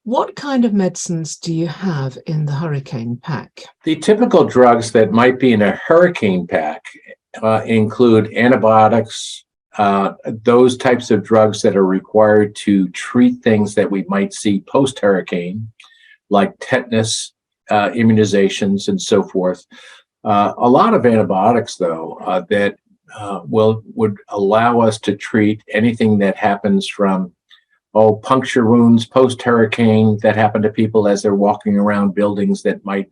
What kind of medicines do you have in the hurricane pack? The typical drugs that might be in a hurricane pack include antibiotics, those types of drugs that are required to treat things that we might see post-hurricane, like tetanus, immunizations, and so forth. A lot of antibiotics, though, that would allow us to treat anything that happens from puncture wounds post-hurricane that happen to people as they're walking around buildings that might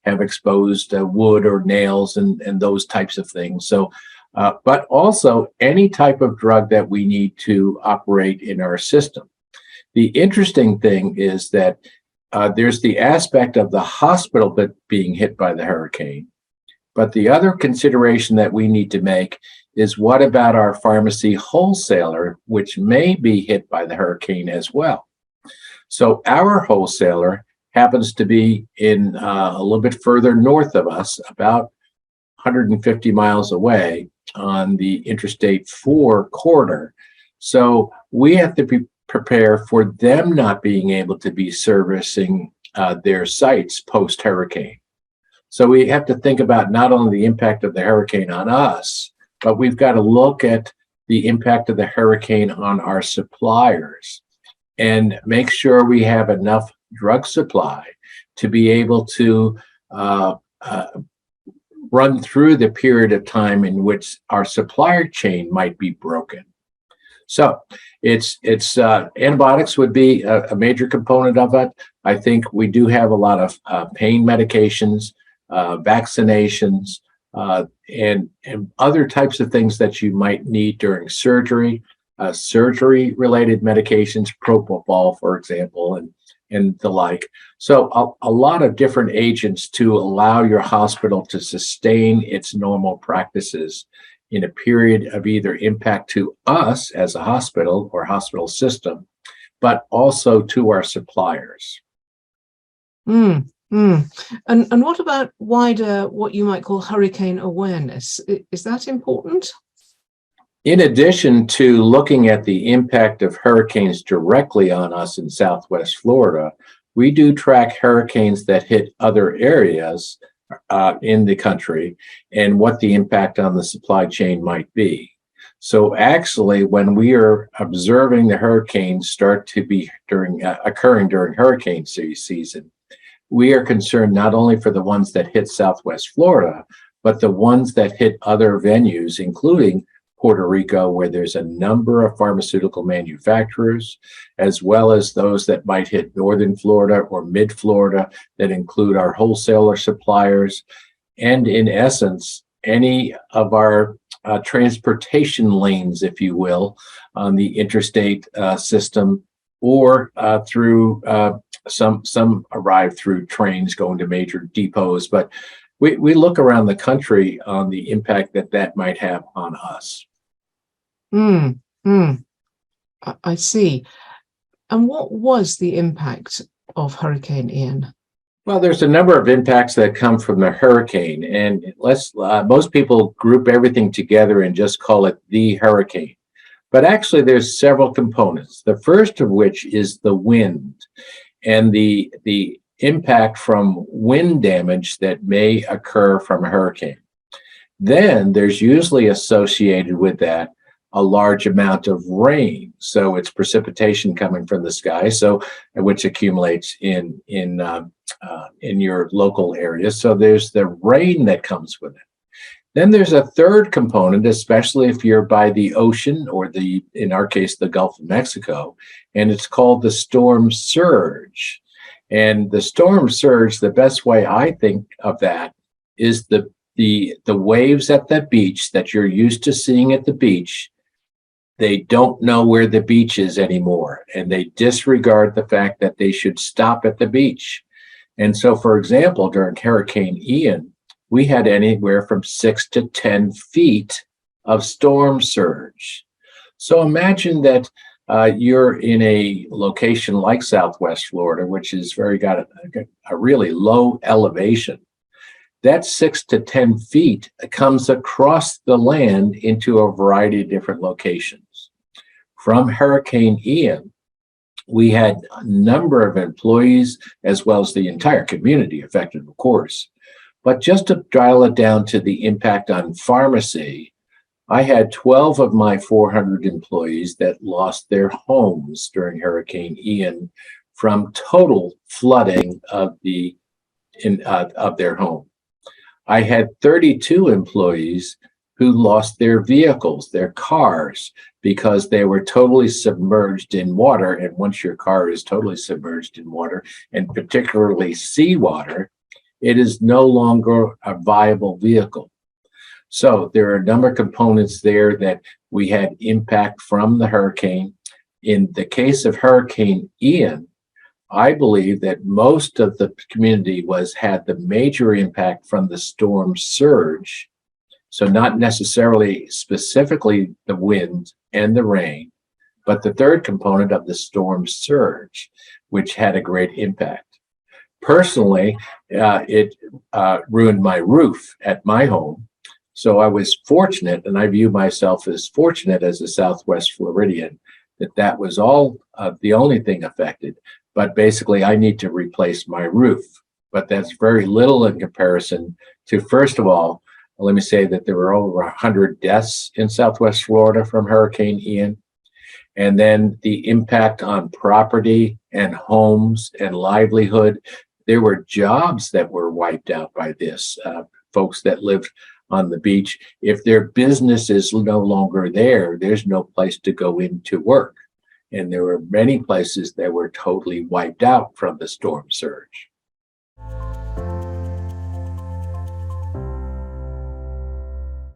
have exposed wood or nails and those types of things. So, but also any type of drug that we need to operate in our system. The interesting thing is that there's the aspect of the hospital that being hit by the hurricane. But the other consideration that we need to make is what about our pharmacy wholesaler, which may be hit by the hurricane as well. So our wholesaler happens to be in a little bit further north of us, about 150 miles away on the Interstate 4 corridor. So we have to prepare for them not being able to be servicing their sites post-hurricane. So we have to think about not only the impact of the hurricane on us, but we've got to look at the impact of the hurricane on our suppliers and make sure we have enough drug supply to be able to run through the period of time in which our supplier chain might be broken. So it's antibiotics would be a major component of it. I think we do have a lot of pain medications, vaccinations, and other types of things that you might need during surgery, surgery-related medications, propofol, for example, and the like. So a lot of different agents to allow your hospital to sustain its normal practices in a period of either impact to us as a hospital or hospital system, but also to our suppliers. And what about wider, what you might call hurricane awareness? Is that important? In addition to looking at the impact of hurricanes directly on us in Southwest Florida, we do track hurricanes that hit other areas in the country and what the impact on the supply chain might be. So actually, when we are observing the hurricanes start to be occurring during hurricane season, we are concerned not only for the ones that hit Southwest Florida, but the ones that hit other venues, including Puerto Rico, where there's a number of pharmaceutical manufacturers, as well as those that might hit Northern Florida or Mid-Florida that include our wholesaler suppliers, and in essence, any of our transportation lanes, if you will, on the interstate system, or through some arrive through trains going to major depots. But we look around the country on the impact that might have on us. I see. And what was the impact of Hurricane Ian? Well, there's a number of impacts that come from the hurricane, and most people group everything together and just call it the hurricane. But actually, there's several components. The first of which is the wind and the impact from wind damage that may occur from a hurricane. Then there's usually associated with that a large amount of rain. So it's precipitation coming from the sky, which accumulates in your local area. So there's the rain that comes with it. Then there's a third component, especially if you're by the ocean or in our case, the Gulf of Mexico, and it's called the storm surge. And the storm surge, the best way I think of that is the waves at the beach that you're used to seeing at the beach. They don't know where the beach is anymore, and they disregard the fact that they should stop at the beach. And so, for example, during Hurricane Ian, we had anywhere from 6 to 10 feet of storm surge. So imagine that you're in a location like Southwest Florida, which is got a really low elevation. That 6 to 10 feet comes across the land into a variety of different locations. From Hurricane Ian, We had a number of employees as well as the entire community affected, of course. But just to dial it down to the impact on pharmacy, I had 12 of my 400 employees that lost their homes during Hurricane Ian from total flooding of their home. I had 32 employees who lost their vehicles, their cars, because they were totally submerged in water. And once your car is totally submerged in water, and particularly seawater, it is no longer a viable vehicle. So there are a number of components there that we had impact from the hurricane. In the case of Hurricane Ian, I believe that most of the community had the major impact from the storm surge. So not necessarily specifically the wind and the rain, but the third component of the storm surge, which had a great impact. Personally, it ruined my roof at my home. So I was fortunate, and I view myself as fortunate as a Southwest Floridian, that was all the only thing affected. But basically, I need to replace my roof. But that's very little in comparison to, first of all, let me say that there were over 100 deaths in Southwest Florida from Hurricane Ian. And then the impact on property and homes and livelihood. There were jobs that were wiped out by this. Folks that lived on the beach, if their business is no longer there, there's no place to go in to work. And there were many places that were totally wiped out from the storm surge.